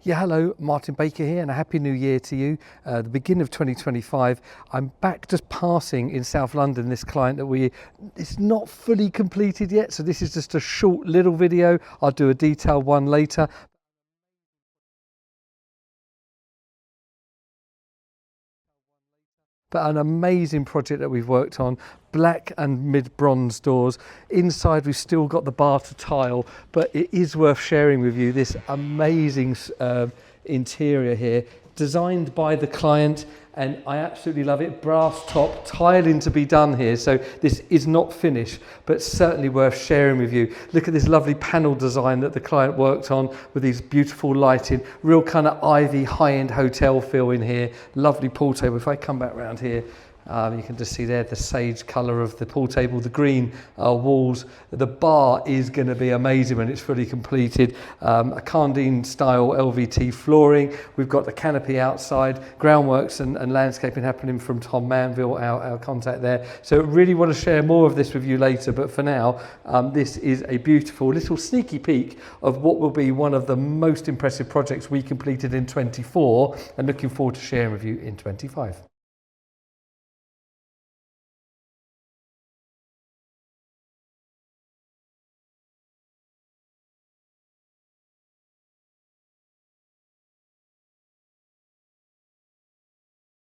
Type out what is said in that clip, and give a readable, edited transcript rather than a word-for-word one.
Yeah, hello, Martin Baker here, and a happy new year to you. The beginning of 2025. I'm back just passing in South London this client that it's not fully completed yet, so this is just a short little video. I'll do a detailed one later. But an amazing project that we've worked on, black and mid-bronze doors. Inside we've still got the bar to tile, but it is worth sharing with you this amazing interior here, designed by the client, and I absolutely love it. Brass top, tiling to be done here, so this is not finished, but certainly worth sharing with you. Look at this lovely panel design that the client worked on with these beautiful lighting, real kind of ivy, high-end hotel feel in here. Lovely pool table. If I come back around here, you can just see there the sage colour of the pool table, the green walls. The bar is going to be amazing when it's fully completed. A Cardine style LVT flooring. We've got the canopy outside, groundworks and landscaping happening from Tom Manville, our contact there. So really want to share more of this with you later, but for now, this is a beautiful little sneaky peek of what will be one of the most impressive projects we completed in 24, and looking forward to sharing with you in 25.